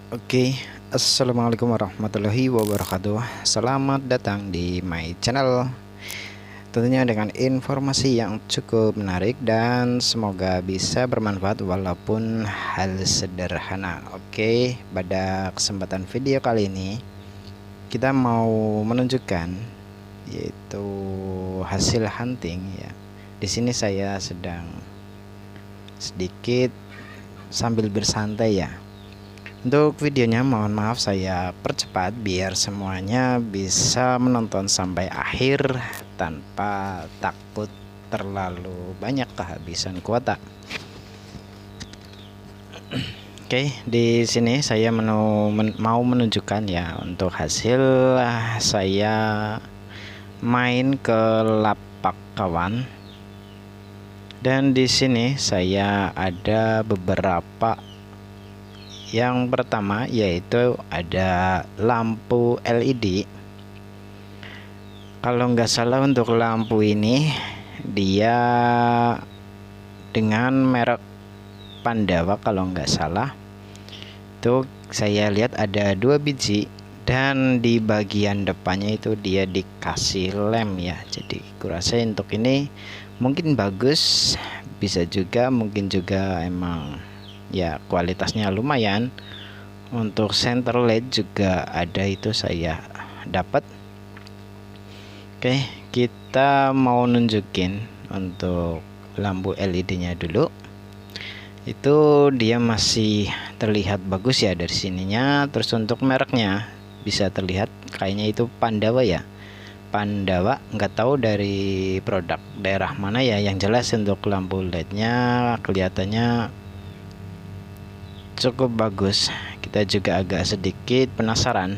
Oke, assalamualaikum warahmatullahi wabarakatuh. Selamat datang di my channel. Tentunya dengan informasi yang cukup menarik dan semoga bisa bermanfaat walaupun hal sederhana. Oke, pada kesempatan video kali ini kita mau menunjukkan yaitu hasil hunting ya. Di sini saya sedang sedikit sambil bersantai ya. Untuk videonya mohon maaf saya percepat biar semuanya bisa menonton sampai akhir tanpa takut terlalu banyak kehabisan kuota. Oke, di sini saya mau menunjukkan ya untuk hasil saya main ke lapak kawan. Dan di sini saya ada beberapa. Yang pertama yaitu ada lampu LED. Kalau nggak salah untuk lampu ini dia dengan merek Pandawa kalau nggak salah. Itu saya lihat ada 2 biji dan di bagian depannya itu dia dikasih lem ya. Jadi kurasa untuk ini mungkin bagus, bisa juga mungkin juga emang ya kualitasnya lumayan. Untuk center LED juga ada, itu saya dapat. Oke, kita mau nunjukin untuk lampu LED nya dulu. Itu dia masih terlihat bagus ya dari sininya. Terus untuk mereknya bisa terlihat kayaknya itu Pandawa ya, Pandawa, nggak tahu dari produk daerah mana ya. Yang jelas untuk lampu LED nya kelihatannya cukup bagus. Kita juga agak sedikit penasaran.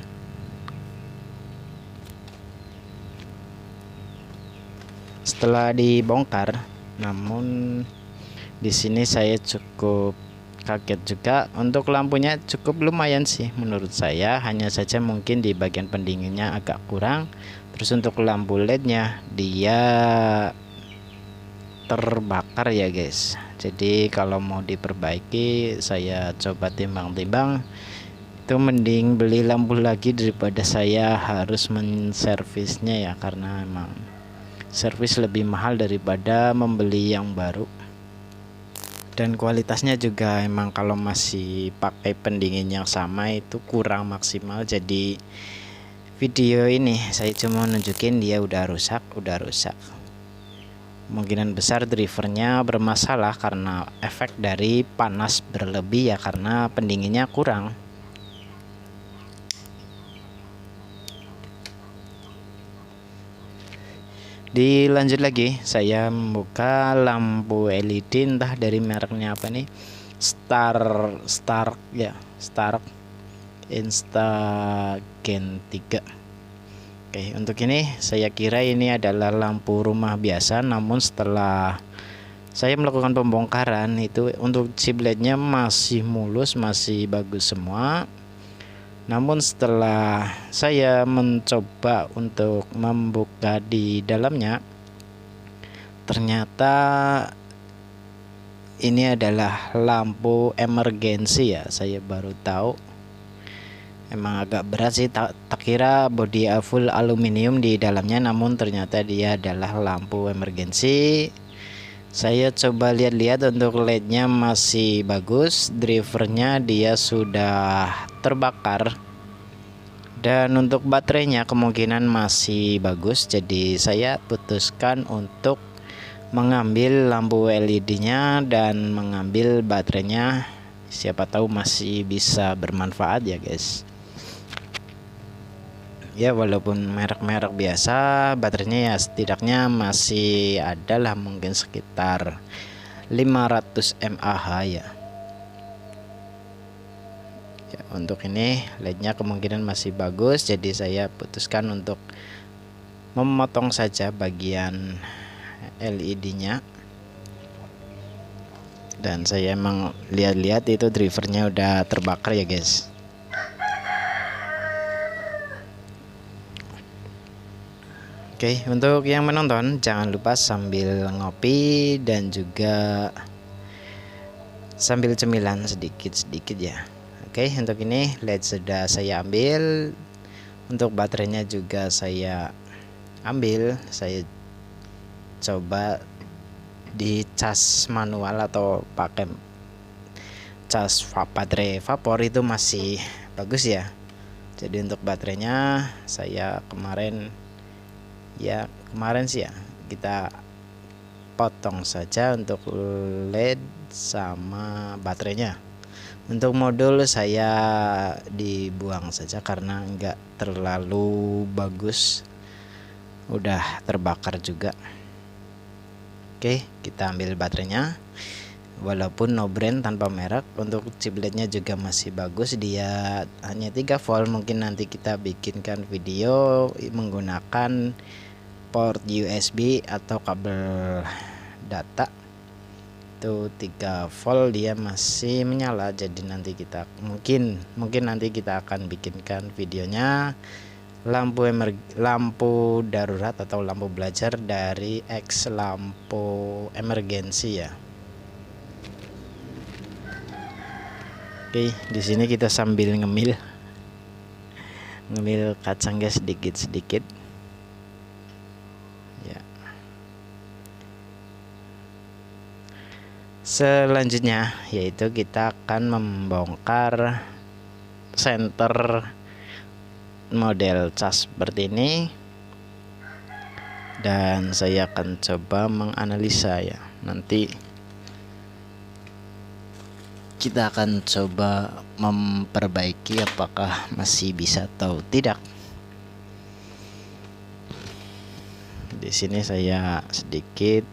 Setelah dibongkar, namun di sini saya cukup kaget juga. Untuk lampunya cukup lumayan sih menurut saya, hanya saja mungkin di bagian pendinginnya agak kurang. Terus untuk lampu LED-nya dia terbakar ya guys. Jadi kalau mau diperbaiki saya coba timbang-timbang, itu mending beli lampu lagi daripada saya harus menservisnya ya, karena emang servis lebih mahal daripada membeli yang baru. Dan kualitasnya juga emang kalau masih pakai pendingin yang sama itu kurang maksimal. Jadi video ini saya cuma nunjukin dia udah rusak. Kemungkinan besar drivernya bermasalah karena efek dari panas berlebih ya, karena pendinginnya kurang. Dilanjut lagi, saya membuka lampu LED entah dari mereknya apa nih, Stark Instagen 3. Oke, untuk ini saya kira ini adalah lampu rumah biasa, namun setelah saya melakukan pembongkaran itu untuk chip LED-nya masih mulus, masih bagus semua. Namun setelah saya mencoba untuk membuka di dalamnya, ternyata ini adalah lampu emergensi ya. Saya baru tahu. Emang agak berat sih, tak kira body full aluminium di dalamnya, namun ternyata dia adalah lampu emergensi. Saya coba lihat-lihat untuk LED-nya masih bagus, drivernya dia sudah terbakar, dan untuk baterainya kemungkinan masih bagus. Jadi saya putuskan untuk mengambil lampu LED-nya dan mengambil baterainya, siapa tahu masih bisa bermanfaat ya guys. Ya walaupun merek-merek biasa, baterainya ya setidaknya masih ada lah, mungkin sekitar 500 mAh ya. Untuk ini LED-nya kemungkinan masih bagus, jadi saya putuskan untuk memotong saja bagian LED-nya. Dan saya emang lihat-lihat itu drivernya udah terbakar ya guys. Oke, untuk yang menonton jangan lupa sambil ngopi dan juga sambil cemilan sedikit-sedikit ya. Oke, untuk ini LED sudah saya ambil, untuk baterainya juga saya ambil. Saya coba di cas manual atau pakai cas baterai vapor itu masih bagus ya. Jadi untuk baterainya saya kemarin sih ya, kita potong saja untuk LED sama baterainya. Untuk modul saya dibuang saja karena enggak terlalu bagus, udah terbakar juga. Oke, kita ambil baterainya, walaupun no brand, tanpa merek. Untuk chipletnya juga masih bagus, dia hanya 3 volt. Mungkin nanti kita bikinkan video menggunakan port USB atau kabel data. Itu 3 volt dia masih menyala. Jadi nanti kita mungkin nanti kita akan bikinkan videonya lampu darurat atau lampu belajar dari X lampu emergensi ya. Oke, di sini kita sambil ngemil kacang guys, sedikit ya. Selanjutnya yaitu kita akan membongkar senter model cas seperti ini, dan saya akan coba menganalisa ya. Nanti kita akan coba memperbaiki apakah masih bisa atau tidak. Di sini saya sedikit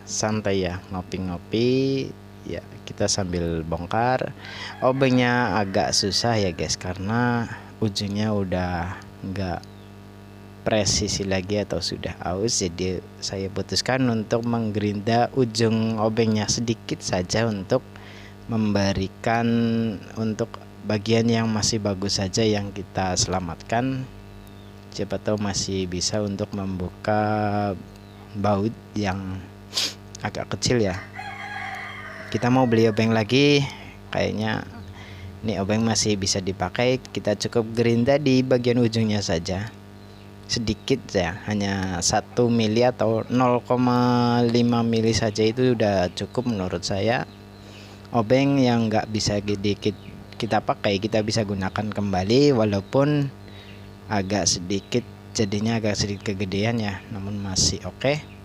santai ya, ngopi-ngopi ya. Kita sambil bongkar. Obengnya agak susah ya guys, karena ujungnya udah enggak presisi lagi atau sudah aus. Jadi saya putuskan untuk menggerinda ujung obengnya sedikit saja untuk memberikan untuk bagian yang masih bagus saja yang kita selamatkan. Siapa tahu masih bisa untuk membuka baut yang agak kecil ya. Kita mau beli obeng lagi, kayaknya ini obeng masih bisa dipakai. Kita cukup gerinda di bagian ujungnya saja, sedikit ya, hanya 1 mili atau 0,5 mili saja, itu udah cukup menurut saya. Obeng yang nggak bisa kita pakai, kita bisa gunakan kembali, walaupun agak sedikit, jadinya agak sedikit kegedean ya, namun masih oke.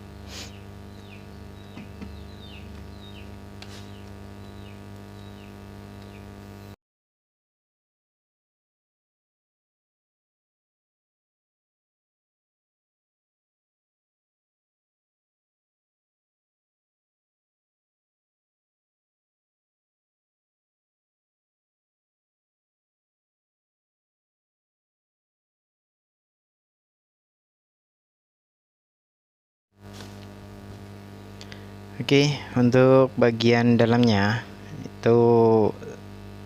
Oke, untuk bagian dalamnya itu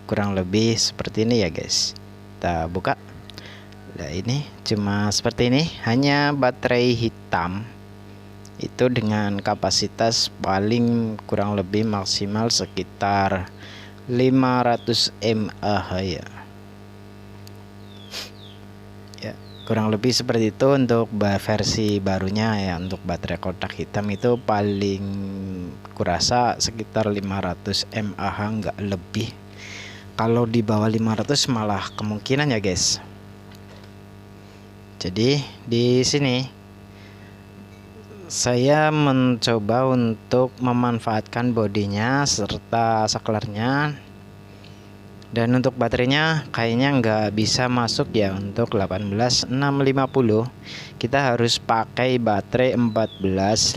kurang lebih seperti ini ya guys. Kita buka. Nah, ini cuma seperti ini, hanya baterai hitam itu dengan kapasitas paling kurang lebih maksimal sekitar 500 mAh ya. Kurang lebih seperti itu untuk versi barunya ya. Untuk baterai kotak hitam itu paling kurasa sekitar 500 mAh, nggak lebih. Kalau di bawah 500 malah kemungkinan ya guys. Jadi di sini saya mencoba untuk memanfaatkan bodinya serta saklarnya. Dan untuk baterainya kayaknya nggak bisa masuk ya. Untuk 18650 kita harus pakai baterai 1450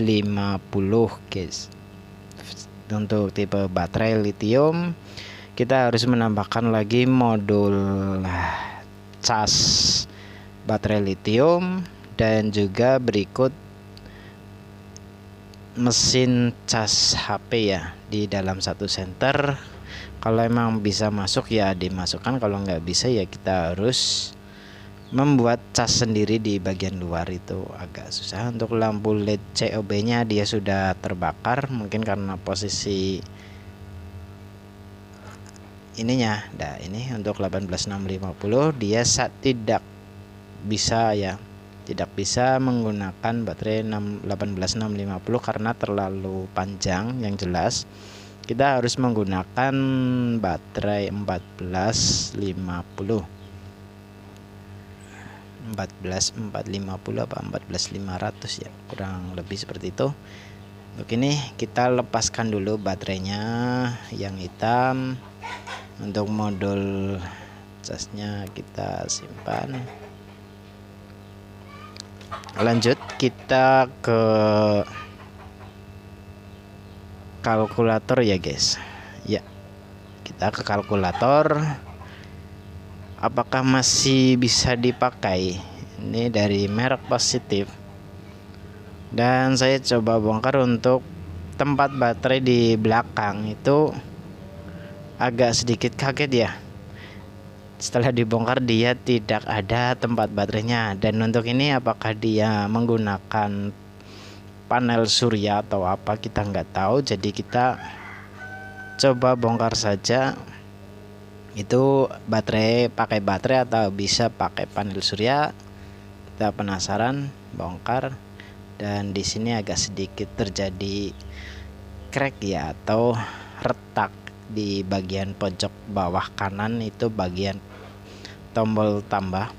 guys. Untuk tipe baterai lithium kita harus menambahkan lagi modul cas baterai lithium, dan juga berikut mesin cas HP ya di dalam satu senter. Kalau emang bisa masuk ya dimasukkan, kalau nggak bisa ya kita harus membuat cas sendiri di bagian luar, itu agak susah. Untuk lampu LED COB nya dia sudah terbakar, mungkin karena posisi ininya. Nah, ini untuk 18650 dia tidak bisa ya, tidak bisa menggunakan baterai 18650 karena terlalu panjang. Yang jelas kita harus menggunakan baterai 14450 apa 14500 ya, kurang lebih seperti itu. Untuk ini kita lepaskan dulu baterainya yang hitam. Untuk modul casnya kita simpan. Lanjut kita ke kalkulator ya guys. Ya, kita ke kalkulator. Apakah masih bisa dipakai? Ini dari merek Positif. Dan saya coba bongkar untuk tempat baterai di belakang itu agak sedikit kaget ya. Setelah dibongkar dia tidak ada tempat baterainya. Dan untuk ini apakah dia menggunakan panel surya atau apa, kita nggak tahu. Jadi kita coba bongkar saja itu pakai baterai atau bisa pakai panel surya. Kita penasaran, bongkar. Dan di sini agak sedikit terjadi crack ya, atau retak di bagian pojok bawah kanan, itu bagian tombol tambah.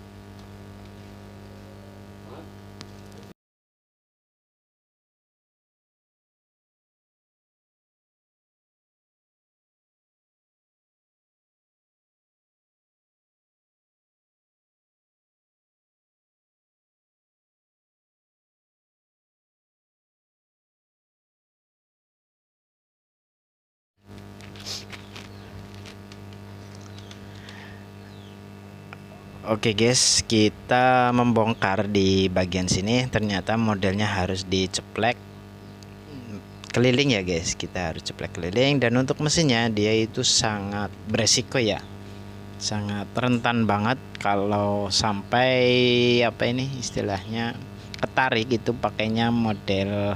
Oke guys, kita membongkar di bagian sini. Ternyata modelnya harus diceplek keliling ya guys, kita harus ceplek keliling. Dan untuk mesinnya dia itu sangat beresiko ya, sangat rentan banget kalau sampai apa ini istilahnya ketarik. Itu pakainya model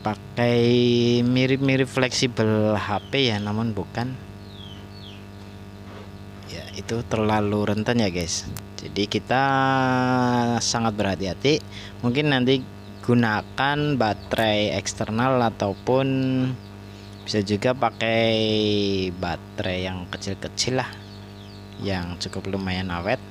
pakai mirip-mirip fleksibel HP ya, namun bukan ya, itu terlalu rentan ya guys. Jadi kita sangat berhati-hati. Mungkin nanti gunakan baterai eksternal ataupun bisa juga pakai baterai yang kecil-kecil lah, yang cukup lumayan awet.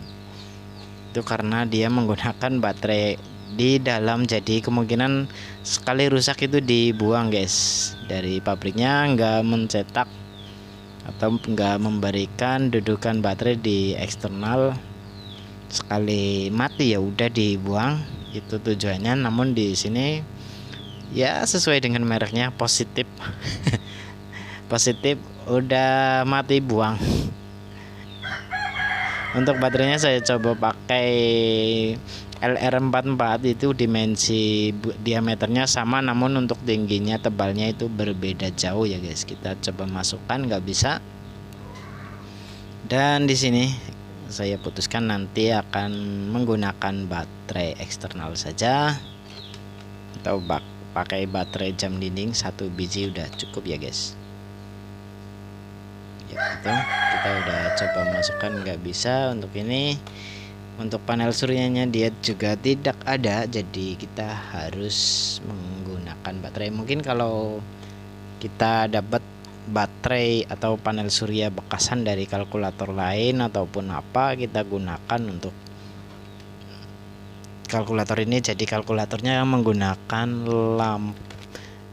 Itu karena dia menggunakan baterai di dalam, jadi kemungkinan sekali rusak itu dibuang guys. Dari pabriknya nggak mencetak atau enggak memberikan dudukan baterai di eksternal, sekali mati ya udah dibuang, itu tujuannya. Namun di sini ya sesuai dengan mereknya Positif. Positif udah mati buang. Untuk baterainya saya coba pakai LR44, itu dimensi diameternya sama, namun untuk tingginya tebalnya itu berbeda jauh ya guys. Kita coba masukkan, nggak bisa. Dan di sini saya putuskan nanti akan menggunakan baterai eksternal saja, atau pakai baterai jam dinding 1 biji udah cukup ya guys. Ya itu kita udah coba masukkan, nggak bisa. Untuk ini, untuk panel suryanya dia juga tidak ada, jadi kita harus menggunakan baterai. Mungkin kalau kita dapat baterai atau panel surya bekasan dari kalkulator lain ataupun apa, kita gunakan untuk kalkulator ini. Jadi kalkulatornya menggunakan lampu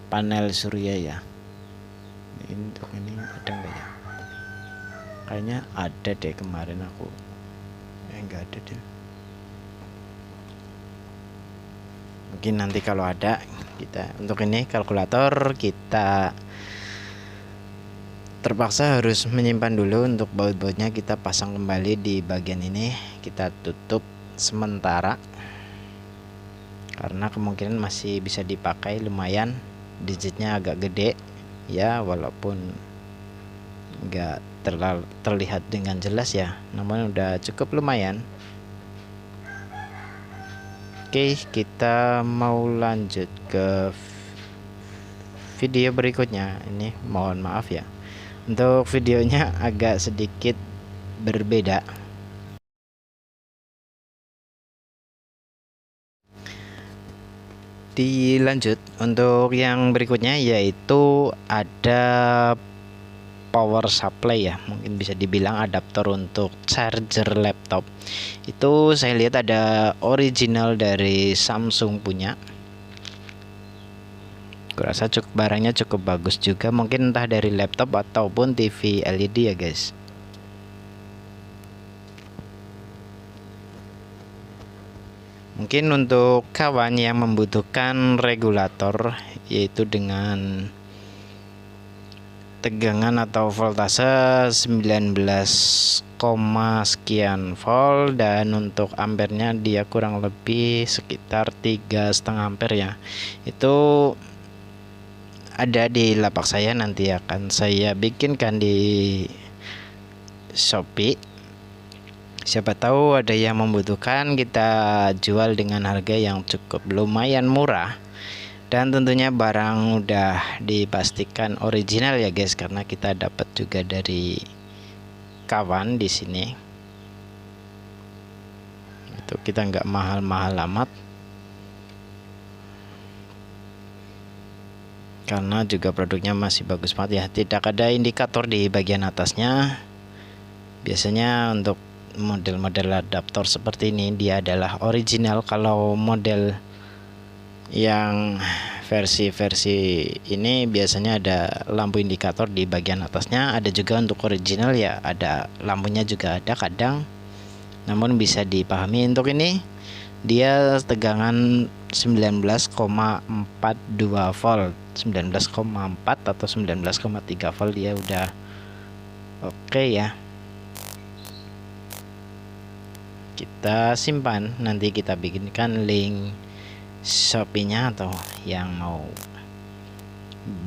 panel surya ya. Untuk ini ada enggak ya? Kayaknya ada deh, kemarin aku enggak ada deh. Mungkin nanti kalau ada kita, untuk ini kalkulator kita terpaksa harus menyimpan dulu. Untuk baut-bautnya kita pasang kembali di bagian ini, kita tutup sementara karena kemungkinan masih bisa dipakai. Lumayan digitnya agak gede ya, walaupun enggak terlihat dengan jelas ya, namun udah cukup lumayan. Oke, kita mau lanjut ke video berikutnya. Ini mohon maaf ya, Untuk videonya agak sedikit berbeda. Dilanjut untuk yang berikutnya, yaitu ada power supply ya, mungkin bisa dibilang adaptor untuk charger laptop. Itu saya lihat ada original dari Samsung punya. Kurasa barangnya cukup bagus juga, mungkin entah dari laptop ataupun TV LED ya guys. Mungkin untuk kawan yang membutuhkan regulator, yaitu dengan tegangan atau voltase 19, sekian volt, dan untuk ampernya dia kurang lebih sekitar 3,5 ampere ya. Itu ada di lapak saya, nanti akan saya bikinkan di Shopee. Siapa tahu ada yang membutuhkan, kita jual dengan harga yang cukup lumayan murah. Dan tentunya barang udah dipastikan original ya guys, karena kita dapat juga dari kawan di sini. Itu kita nggak mahal-mahal amat, karena juga produknya masih bagus banget ya. Tidak ada indikator di bagian atasnya. Biasanya untuk model-model adaptor seperti ini dia adalah original. Kalau model yang versi ini biasanya ada lampu indikator di bagian atasnya. Ada juga untuk original ya, ada lampunya juga ada kadang, namun bisa dipahami. Untuk ini dia tegangan 19,42 volt, 19,4 atau 19,3 volt, dia udah oke ya. Kita simpan, nanti kita bikinkan link Shopee-nya, atau yang mau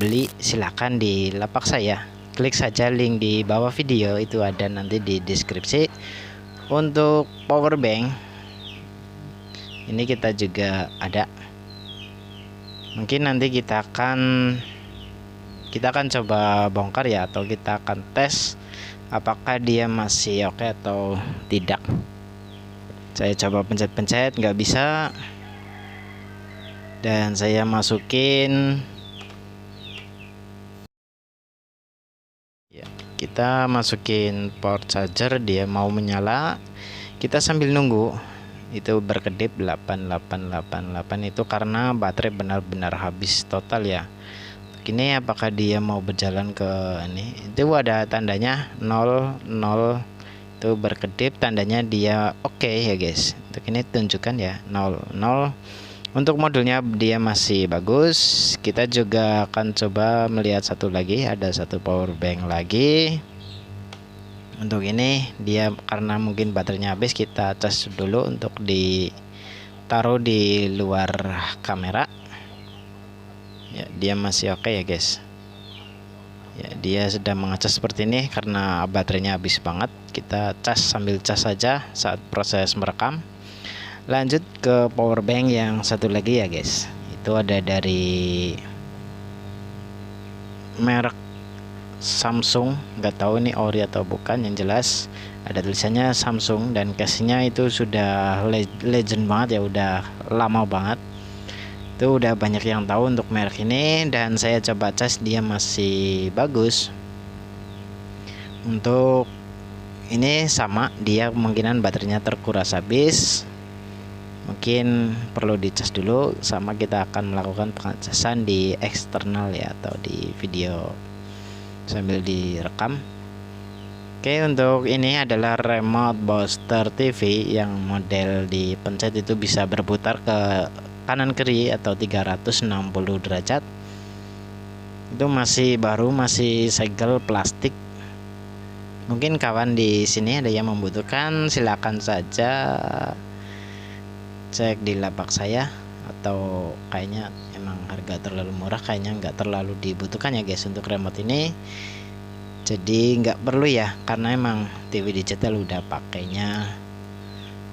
beli silakan di lapak saya. Klik saja link di bawah video, itu ada nanti di deskripsi. Untuk power bank ini kita juga ada. Mungkin nanti kita akan coba bongkar ya, atau kita akan tes apakah dia masih oke atau tidak. Saya coba pencet-pencet, nggak bisa, dan saya masukin ya, kita masukin port charger, dia mau menyala. Kita sambil nunggu, itu berkedip 8888, itu karena baterai benar-benar habis total ya. Ini apakah dia mau berjalan ke ini, itu ada tandanya 00, itu berkedip tandanya dia oke ya guys. Untuk ini tunjukkan ya 00. Untuk modulnya dia masih bagus. Kita juga akan coba melihat satu lagi, ada satu power bank lagi. Untuk ini dia karena mungkin baterainya habis, kita cas dulu untuk ditaruh di luar kamera ya. Dia masih oke ya guys ya, dia sedang mengecas seperti ini karena baterainya habis banget. Kita cas, sambil cas saja saat proses merekam. Lanjut ke power bank yang satu lagi ya guys, itu ada dari merek Samsung, nggak tahu ini ori atau bukan, yang jelas ada tulisannya Samsung, dan casingnya itu sudah legend banget ya, udah lama banget. Itu udah banyak yang tahu untuk merek ini, dan saya coba cas dia masih bagus. Untuk ini sama, dia kemungkinan baterainya terkuras habis, mungkin perlu dicas dulu. Sama kita akan melakukan pengecasan di eksternal ya, atau di video sambil direkam. Oke, untuk ini adalah remote booster TV yang model dipencet itu bisa berputar ke kanan kiri atau 360 derajat. Itu masih baru, masih segel plastik. Mungkin kawan di sini ada yang membutuhkan, silakan saja cek di lapak saya. Atau kayaknya emang harga terlalu murah, kayaknya nggak terlalu dibutuhkan ya guys untuk remote ini. Jadi nggak perlu ya, karena emang TV digital udah pakainya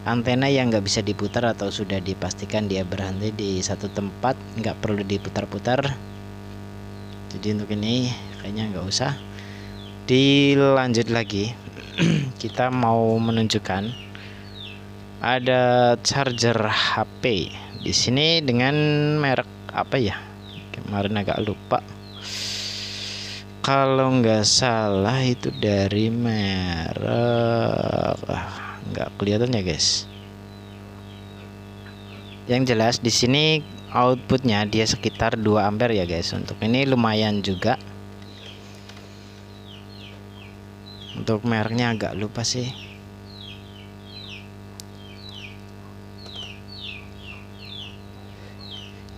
antena yang nggak bisa diputar, atau sudah dipastikan dia berhenti di satu tempat, nggak perlu diputar-putar. Jadi untuk ini kayaknya nggak usah. Dilanjut lagi. Kita mau menunjukkan ada charger HP di sini dengan merek apa ya, kemarin agak lupa. Kalau nggak salah itu dari merek nggak kelihatan ya guys. Yang jelas di sini outputnya dia sekitar 2 ampere ya guys. Untuk ini lumayan juga. Untuk mereknya agak lupa sih.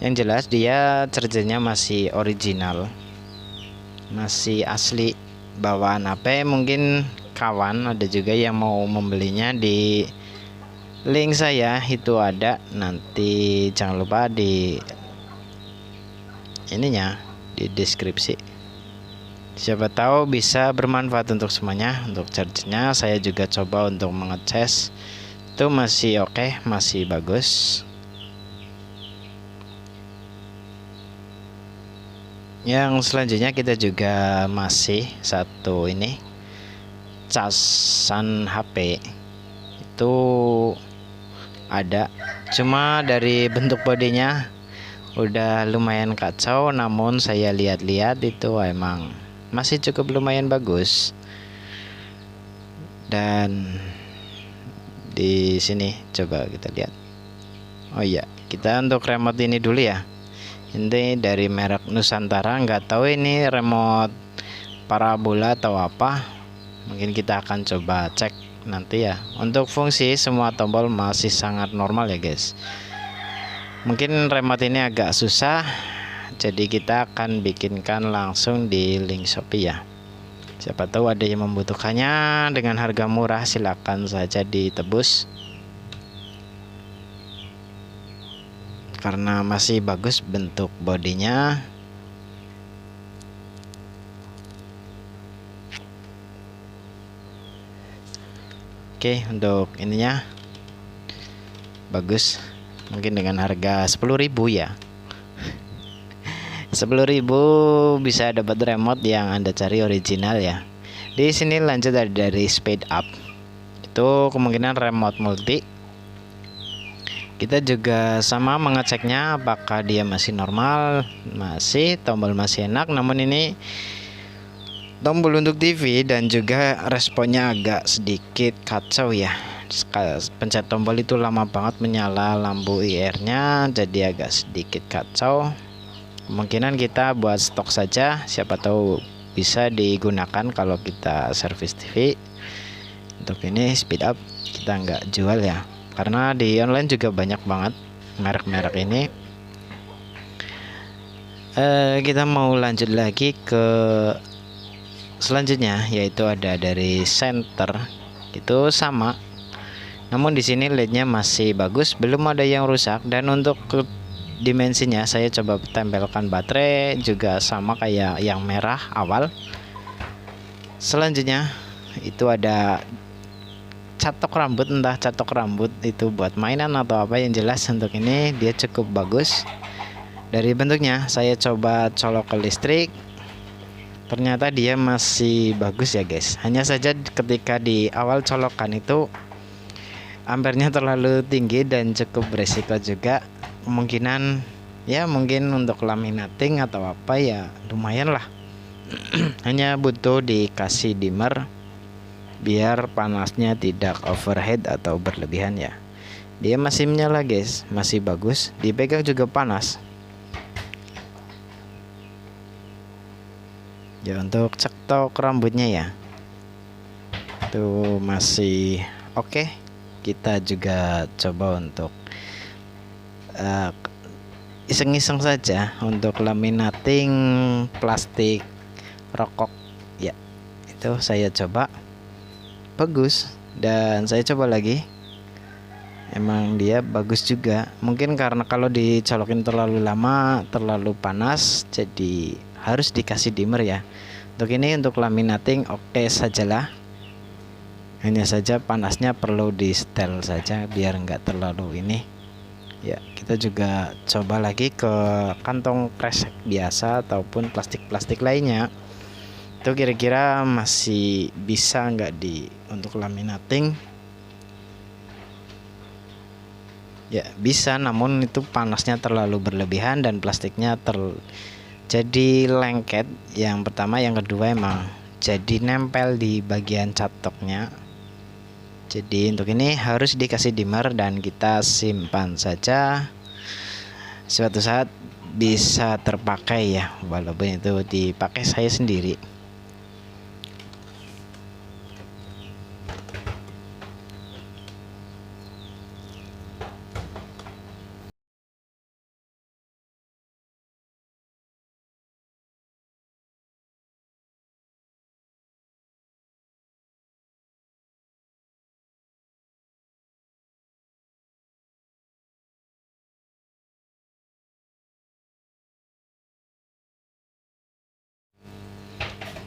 Yang jelas dia chargernya masih original, masih asli bawaan HP. Mungkin kawan ada juga yang mau membelinya, di link saya itu ada, nanti jangan lupa di ininya di deskripsi. Siapa tahu bisa bermanfaat untuk semuanya. Untuk chargernya saya juga coba untuk mengecas, itu masih oke, masih bagus. Yang selanjutnya kita juga masih satu ini, casan HP itu ada, cuma dari bentuk bodinya udah lumayan kacau. Namun saya lihat-lihat itu emang masih cukup lumayan bagus. Dan di sini coba kita lihat. Oh iya, kita untuk remote ini dulu ya. Ini dari merek Nusantara, nggak tahu ini remote parabola atau apa. Mungkin kita akan coba cek nanti ya. Untuk fungsi semua tombol masih sangat normal ya guys. Mungkin remote ini agak susah, jadi kita akan bikinkan langsung di link Shopee ya. Siapa tahu ada yang membutuhkannya dengan harga murah, silakan saja ditebus. Karena masih bagus bentuk bodinya. Oke, untuk ininya bagus. Mungkin dengan harga 10.000 ya. 10.000 bisa dapat remote yang Anda cari original ya. Di sini lanjut dari speed up. Itu kemungkinan remote multi. Kita juga sama mengeceknya apakah dia masih normal, masih tombol masih enak. Namun ini tombol untuk TV dan juga responnya agak sedikit kacau ya. Pencet tombol itu lama banget menyala lampu IR-nya, jadi agak sedikit kacau. Kemungkinan kita buat stok saja, siapa tahu bisa digunakan kalau kita servis TV. Untuk ini speed up kita nggak jual ya, karena di online juga banyak banget merek-merek ini. Kita mau lanjut lagi ke selanjutnya, yaitu ada dari center. Itu sama, namun di sini LED-nya masih bagus, belum ada yang rusak. Dan untuk dimensinya saya coba tempelkan baterai juga sama kayak yang merah awal. Selanjutnya itu ada catok rambut, entah catok rambut itu buat mainan atau apa, yang jelas untuk ini dia cukup bagus. Dari bentuknya saya coba colok ke listrik, ternyata dia masih bagus ya guys. Hanya saja ketika di awal colokan itu ampernya terlalu tinggi dan cukup beresiko juga. Kemungkinan ya mungkin untuk laminating atau apa ya lumayan lah. Hanya butuh dikasih dimmer biar panasnya tidak overhead atau berlebihan ya. Dia masih menyala guys, masih bagus, dipegang juga panas. Ya untuk cetok rambutnya ya itu masih oke. Kita juga coba untuk iseng-iseng saja untuk laminating plastik rokok ya. Itu saya coba bagus, dan saya coba lagi, emang dia bagus juga. Mungkin karena kalau dicolokin terlalu lama terlalu panas, jadi harus dikasih dimmer ya. Untuk ini untuk laminating oke sajalah, hanya saja panasnya perlu di setel saja biar enggak terlalu ini ya. Kita juga coba lagi ke kantong kresek biasa ataupun plastik-plastik lainnya. Itu kira-kira masih bisa nggak untuk laminating? Ya bisa, namun itu panasnya terlalu berlebihan dan plastiknya jadi lengket. Yang pertama, yang kedua emang jadi nempel di bagian catoknya. Jadi untuk ini harus dikasih dimmer dan kita simpan saja. Suatu saat bisa terpakai ya, walaupun itu dipakai saya sendiri.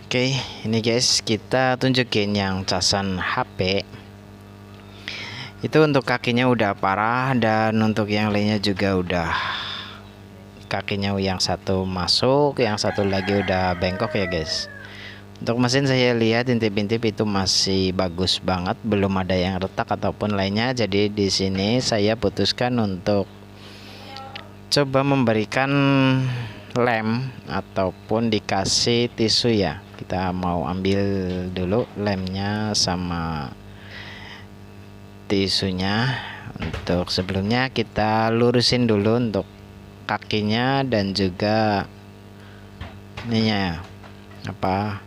Oke, ini guys, kita tunjukin yang casan HP. Itu untuk kakinya udah parah, dan untuk yang lainnya juga udah, kakinya yang satu masuk, yang satu lagi udah bengkok ya guys. Untuk mesin saya lihat intip-intip itu masih bagus banget, belum ada yang retak ataupun lainnya. Jadi di sini saya putuskan untuk coba memberikan lem ataupun dikasih tisu ya. Kita mau ambil dulu lemnya sama tisunya. Untuk sebelumnya kita lurusin dulu untuk kakinya dan juga ininya apa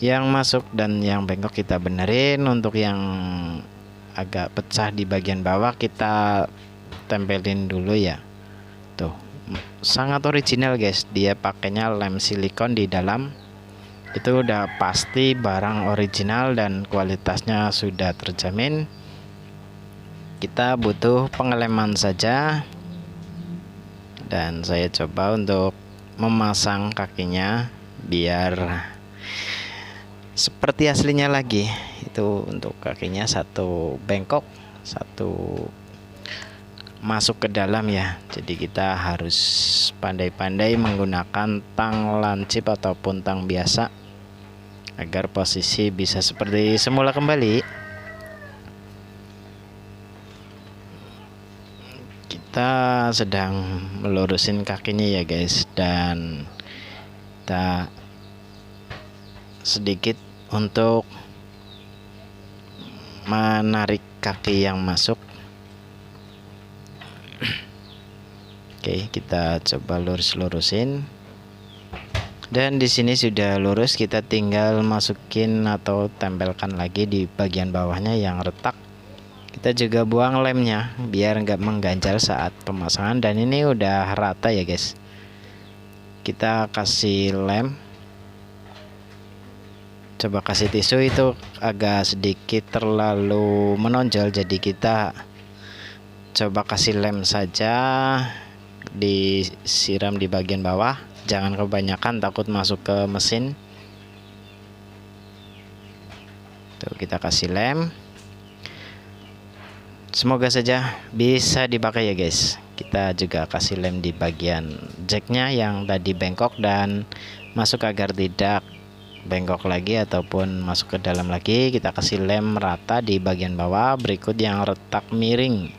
yang masuk dan yang bengkok kita benerin. Untuk yang agak pecah di bagian bawah kita tempelin dulu ya. Tuh, sangat original guys, dia pakainya lem silikon di dalam. Itu udah pasti barang original dan kualitasnya sudah terjamin. Kita butuh pengeleman saja, dan saya coba untuk memasang kakinya biar seperti aslinya lagi. Itu untuk kakinya satu bengkok, satu masuk ke dalam ya. Jadi kita harus pandai-pandai menggunakan tang lancip ataupun tang biasa agar posisi bisa seperti semula kembali. Kita sedang melurusin kakinya ya guys, dan kita sedikit untuk menarik kaki yang masuk. Oke, kita coba lurus-lurusin. Dan di sini sudah lurus, kita tinggal masukin atau tempelkan lagi di bagian bawahnya yang retak. Kita juga buang lemnya biar nggak mengganjal saat pemasangan, dan ini udah rata ya guys. Kita kasih lem, coba kasih tisu, itu agak sedikit terlalu menonjol, jadi kita coba kasih lem saja, disiram di bagian bawah. Jangan kebanyakan, takut masuk ke mesin. Tuh, kita kasih lem. Semoga saja bisa dipakai ya guys. Kita juga kasih lem di bagian jacknya yang tadi bengkok dan masuk agar tidak bengkok lagi ataupun masuk ke dalam lagi. Kita kasih lem rata di bagian bawah. Berikut yang retak miring,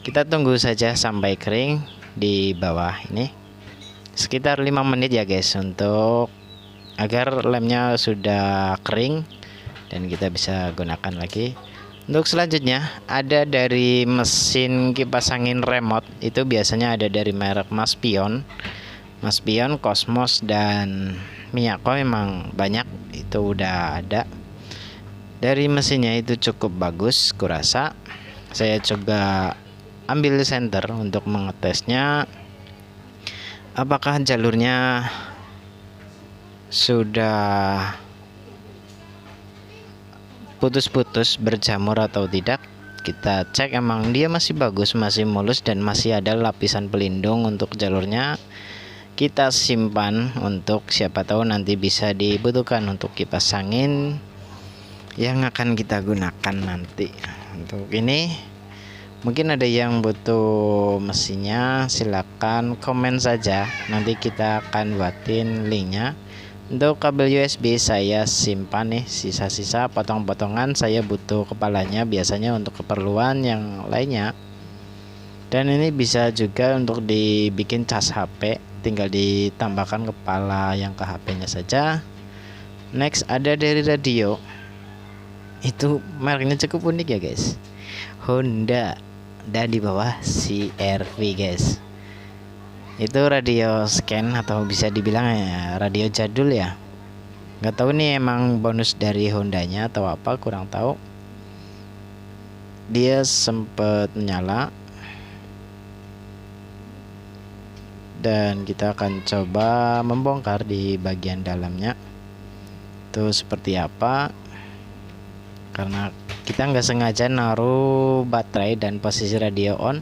kita tunggu saja sampai kering di bawah ini. Sekitar 5 menit ya guys, untuk agar lemnya sudah kering dan kita bisa gunakan lagi. Untuk selanjutnya ada dari mesin kipas angin remote. Itu biasanya ada dari merek Maspion, Cosmos dan Miyako. Memang banyak itu udah ada. Dari mesinnya itu cukup bagus kurasa. Saya coba ambil senter untuk mengetesnya apakah jalurnya sudah putus-putus berjamur atau tidak. Kita cek, emang dia masih bagus, masih mulus dan masih ada lapisan pelindung untuk jalurnya. Kita simpan untuk siapa tahu nanti bisa dibutuhkan untuk kipas angin yang akan kita gunakan nanti. Untuk ini mungkin ada yang butuh mesinnya, silakan komen saja, nanti kita akan buatin linknya. Untuk kabel USB saya simpan nih, sisa-sisa potong-potongan saya butuh kepalanya biasanya untuk keperluan yang lainnya. Dan ini bisa juga untuk dibikin cas HP, tinggal ditambahkan kepala yang ke HP-nya saja. Next ada dari radio. Itu mereknya cukup unik ya guys, Honda, dan di bawah CRV guys. Itu radio scan atau bisa dibilang ya radio jadul ya. Nggak tahu nih emang bonus dari Hondanya atau apa, kurang tahu. Dia sempet menyala dan kita akan coba membongkar di bagian dalamnya itu seperti apa, karena kita nggak sengaja naruh baterai dan posisi radio on.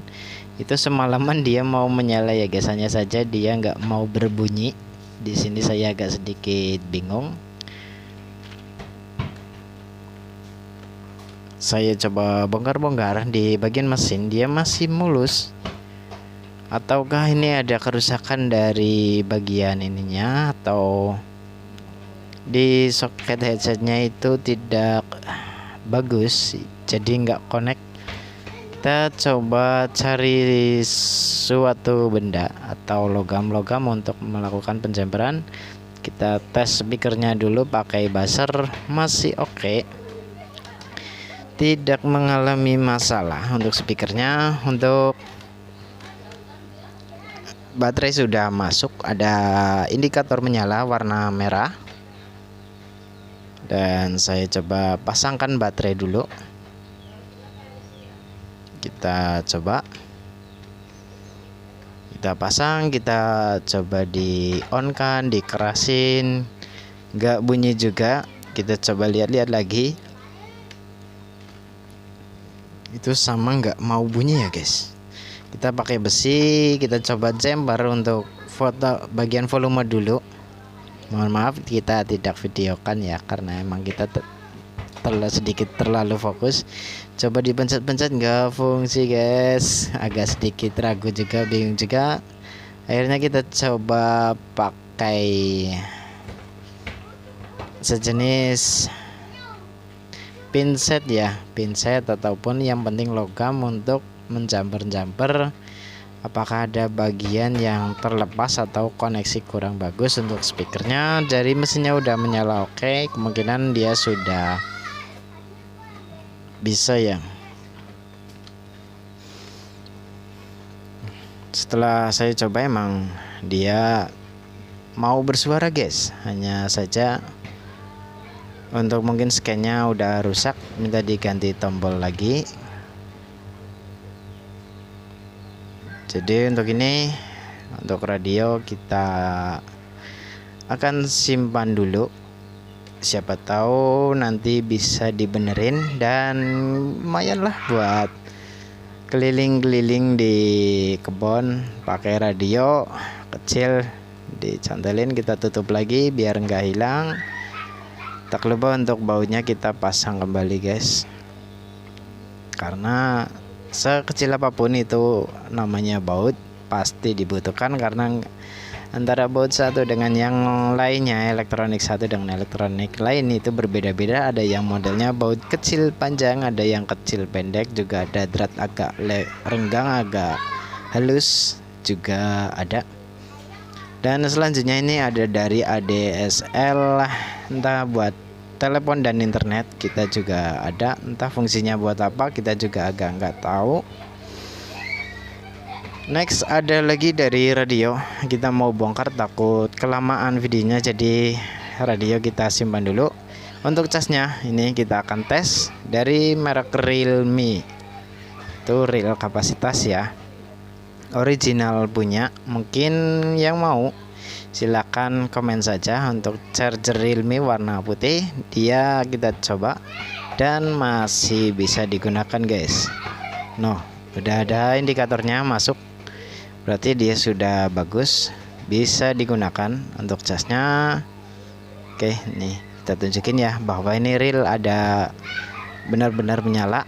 Itu semalaman dia mau menyala ya guys, hanya saja dia nggak mau berbunyi. Di sini saya agak sedikit bingung. Saya coba bongkar-bongkar di bagian mesin, dia masih mulus. Ataukah ini ada kerusakan dari bagian ininya, atau di soket headsetnya itu tidak bagus jadi nggak connect. Kita coba cari suatu benda atau logam-logam untuk melakukan penjamperan. Kita tes speakernya dulu pakai buzzer, masih oke, tidak mengalami masalah untuk speakernya. Untuk baterai sudah masuk, ada indikator menyala warna merah. Dan saya coba pasangkan baterai dulu. Kita coba, kita pasang, kita coba di on kan, dikerasin, nggak bunyi juga. Kita coba lihat-lihat lagi, itu sama nggak mau bunyi ya guys. Kita pakai besi, kita coba jam baru untuk foto bagian volume dulu. Mohon maaf kita tidak videokan ya, karena emang kita sedikit terlalu fokus. Coba dipencet-pencet nggak fungsi guys, agak sedikit ragu juga, bingung juga. Akhirnya kita coba pakai sejenis pinset ya, pinset ataupun yang penting logam untuk menjamper-jamper apakah ada bagian yang terlepas atau koneksi kurang bagus untuk speakernya. Dari mesinnya udah menyala oke, kemungkinan dia sudah bisa ya. Setelah saya coba emang dia mau bersuara guys, hanya saja untuk mungkin scan-nya udah rusak, minta diganti tombol lagi. Jadi untuk ini, untuk radio kita akan simpan dulu, siapa tahu nanti bisa dibenerin dan lumayan lah buat keliling-keliling di kebun. Pakai radio kecil dicantelin, kita tutup lagi biar nggak hilang. Tak lupa untuk bautnya kita pasang kembali guys, karena sekecil apapun itu namanya baut pasti dibutuhkan, karena antara baut satu dengan yang lainnya, elektronik satu dengan elektronik lain itu berbeda-beda. Ada yang modelnya baut kecil panjang, ada yang kecil pendek, juga ada drat agak renggang, agak halus juga ada. Dan selanjutnya ini ada dari ADSL, entah buat telepon dan internet. Kita juga ada, entah fungsinya buat apa, kita juga agak nggak tahu. Next ada lagi dari radio, kita mau bongkar takut kelamaan videonya, jadi radio kita simpan dulu. Untuk casnya ini kita akan tes dari merek Realme, itu real kapasitas ya, original punya. Mungkin yang mau silakan komen saja. Untuk charger Realme warna putih, dia kita coba dan masih bisa digunakan guys. Udah ada indikatornya masuk, berarti dia sudah bagus, bisa digunakan. Untuk casnya oke, nih kita tunjukin ya bahwa ini real, ada benar-benar menyala.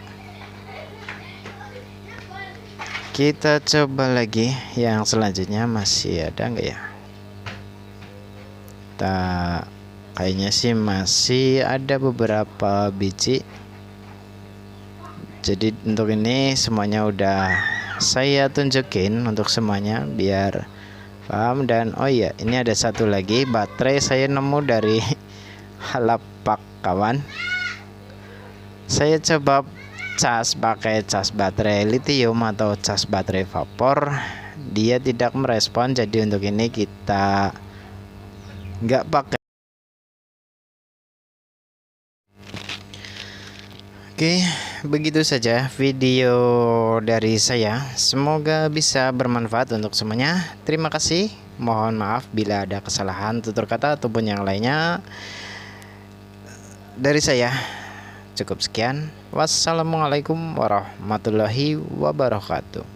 Kita coba lagi yang selanjutnya, masih ada enggak ya. kita kayaknya sih masih ada beberapa biji. Jadi untuk ini semuanya udah saya tunjukin untuk semuanya biar paham. Dan oh iya, ini ada satu lagi baterai saya nemu dari Halapak kawan. Saya coba cas pakai cas baterai lithium atau cas baterai vapor, dia tidak merespon. Jadi untuk ini kita nggak pakai. Oke, begitu saja video dari saya. Semoga bisa bermanfaat untuk semuanya. Terima kasih. Mohon maaf bila ada kesalahan tutur kata ataupun yang lainnya. Dari saya cukup sekian. Wassalamualaikum warahmatullahi wabarakatuh.